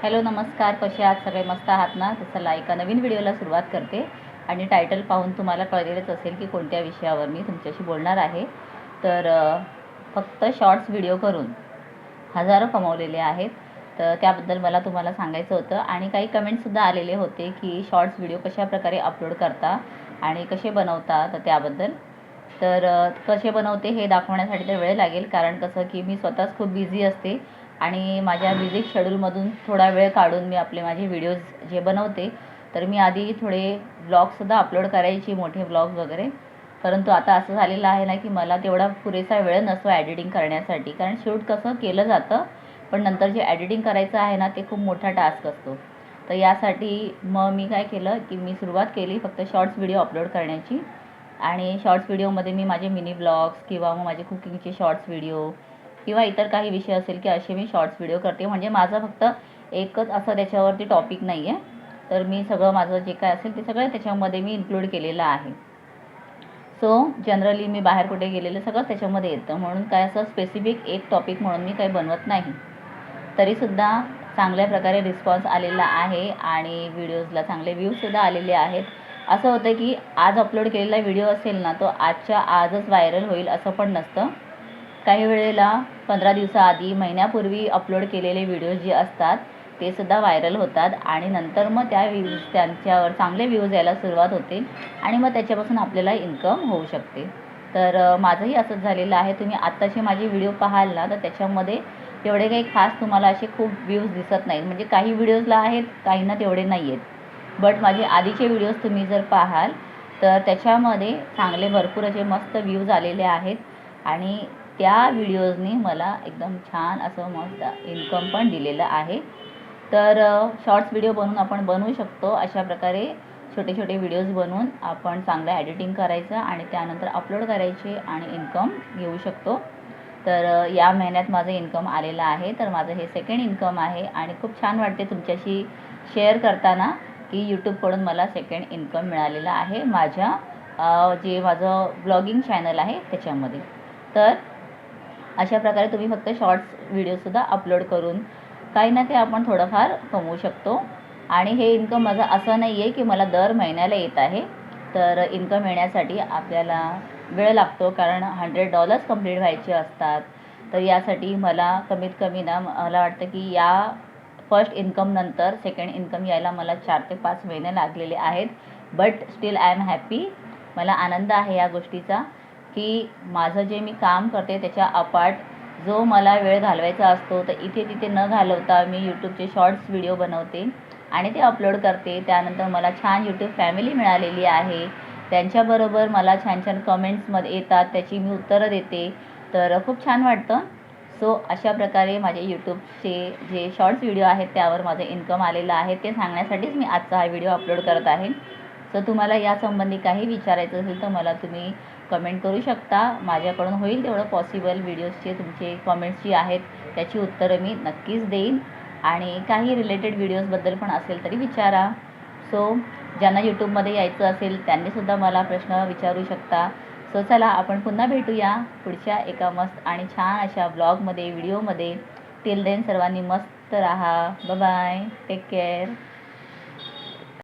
Hello नमस्कार, कसे आहात सगळे? मस्त आहात ना? तर चला एका नवीन व्हिडिओला सुरुवात करते. आणि टायटल पाहून तुम्हाला कळलेलंच असेल की कोणत्या विषयावर मी तुमच्याशी बोलणार आहे. तर फक्त शॉर्ट्स व्हिडिओ करून हजारो कमवलेले आहेत. तर त्याबद्दल मला तुम्हाला सांगायचं होतं. आणि काही कमेंटसुद्धा आलेले होते की शॉर्ट्स व्हिडिओ कशाप्रकारे अपलोड करता आणि कसे बनवता, तर त्याबद्दल. तर कसे बनवते हे दाखवण्यासाठी तर वेळ लागेल, कारण कसं की मी स्वतःच खूप बिझी असते आणि माझ्या बिझी शेड्यूलमधून थोडा वेळ काढून मी माझे व्हिडिओज जे बनवते. तर मी आधी थोडे व्लॉगसुद्धा अपलोड करायची, मोठे व्लॉग वगैरे. परंतु आता असं झालेलं आहे ना की मला तेवढा पुरेसा वेळ नसतो एडिटिंग करण्यासाठी, कारण शूट कसं केलं जातं, पण नंतर जे एडिटिंग करायचं आहे ना ते खूप मोठा टास्क असतो. तर यासाठी मग मी काय केलं की मी सुरुवात केली फक्त शॉर्ट्स व्हिडिओ अपलोड करण्याची. आणि शॉर्ट्स व्हिडिओमध्ये मी माझे मिनी ब्लॉग्स किंवा मग माझे कुकिंगचे शॉर्ट्स व्हिडिओ किंवा इतर काही विषय असेल की असे मी शॉर्ट्स व्हिडिओ करते. म्हणजे माझं फक्त एकच असं त्याच्यावरती टॉपिक नाही आहे, तर मी सगळं माझं जे काय असेल ते सगळं त्याच्यामध्ये मी इन्क्लूड केलेलं आहे. सो जनरली मी बाहेर कुठे गेलेलं सगळं त्याच्यामध्ये येतं, म्हणून काय असं स्पेसिफिक एक टॉपिक म्हणून मी काही बनवत नाही. तरीसुद्धा चांगल्या प्रकारे रिस्पॉन्स आलेला आहे आणि व्हिडिओजला चांगले व्ह्यूजसुद्धा आलेले आहेत. असं होतं की आज अपलोड केलेला व्हिडिओ असेल ना, तो आजच्या आजच व्हायरल होईल असं पण नसतं. काही वेळेला 15 दिवसाआधी, महिन्यापूर्वी अपलोड केलेले व्हिडिओज जे असतात ते सुद्धा व्हायरल होतात आणि नंतर मग त्यांच्यावर चांगले व्ह्यूज यायला सुरुवात होते आणि मग त्याच्यापासून आपल्याला इन्कम होऊ शकते. तर माझंही असंच झालेलं आहे. तुम्ही आत्ताचे माझे व्हिडिओ पाहाल ना, तर त्याच्यामध्ये तेवढे काही खास तुम्हाला असे खूप व्ह्यूज दिसत नाहीत. म्हणजे काही व्हिडिओजला आहेत, काहींना तेवढे नाही आहेत. बट माझे आधीचे व्हिडिओज तुम्ही जर पाहाल तर त्याच्यामध्ये चांगले भरपूर असे मस्त व्ह्यूज आलेले आहेत आणि त्या व्हिडिओजनी मला एकदम छान असं मस्त इन्कम पण दिलेलं आहे. तर शॉर्ट्स व्हिडिओ आपण बनवू शकतो. अशा प्रकारे छोटे छोटे व्हिडिओज बनवून आपण चांगलं एडिटिंग करायचं आणि त्यानंतर अपलोड करायचे आणि इन्कम घेऊ शकतो. तर या महिन्यात माझं इन्कम आलेलं आहे. तर माझं हे सेकंड इन्कम आहे आणि खूप छान वाटते तुमच्याशी शेअर करताना की यूट्यूबकडून मला सेकंड इन्कम मिळालेलं आहे माझ्या जे माझं ब्लॉगिंग चॅनल आहे त्याच्यामध्ये. तर अशा प्रकारे तुम्ही फक्त शॉर्ट्स व्हिडिओसुद्धा अपलोड करून काही ना काही आपण थोडंफार कमवू शकतो. आणि हे इन्कम माझं असं नाही आहे की मला दर महिन्याला येत आहे. तर इन्कम येण्यासाठी आपल्याला वेळ लागतो, कारण $100 कंप्लीट व्हायचे असतात. तर यासाठी मला कमीत कमी ना मला वाटतं की या फर्स्ट इन्कम नंतर सेकंड इन्कम यायला मला 4 ते 5 महिने लागलेले आहेत. But still I am happy. मला आनंद आहे या गोष्टीचा की माझं जे मी काम करते त्याच्या अपार्ट जो मला वेळ घालवायचा असतो, तर इथे तिथे न घालवता मी यूट्यूबचे शॉर्ट्स व्हिडिओ बनवते आणि ते अपलोड करते. त्यानंतर मला छान यूट्यूब फॅमिली मिळालेली आहे. त्यांच्याबरोबर मला छान छान कमेंट्समध्ये येतात, त्याची मी उत्तरं देते. तर खूप छान वाटतं. सो अशा प्रकारे माझे यूट्यूबचे जे शॉर्ट्स व्हिडिओ आहेत त्यावर माझं इन्कम आलेलं आहे, ते सांगण्यासाठीच मी आजचा हा व्हिडिओ अपलोड करत आहे. सो तुम्हाला यासंबंधी काही विचारायचं असेल तर मला तुम्ही कमेंट करू शकता. माझ्याकडून होईल तेवढं पॉसिबल व्हिडिओजचे तुमचे कमेंट्स जी आहेत त्याची उत्तरं मी नक्कीच देईन. आणि काही रिलेटेड व्हिडिओजबद्दल पण असेल तरी विचारा. सो ज्यांना यूट्यूबमध्ये यायचं असेल त्यांनीसुद्धा मला प्रश्न विचारू शकता. सो चला आपण पुन्हा भेटूया पुढच्या एका मस्त आणि छान अशा ब्लॉगमध्ये, व्हिडिओमध्ये. टिल देन सर्वांनी मस्त राहा. Bye bye. Take care.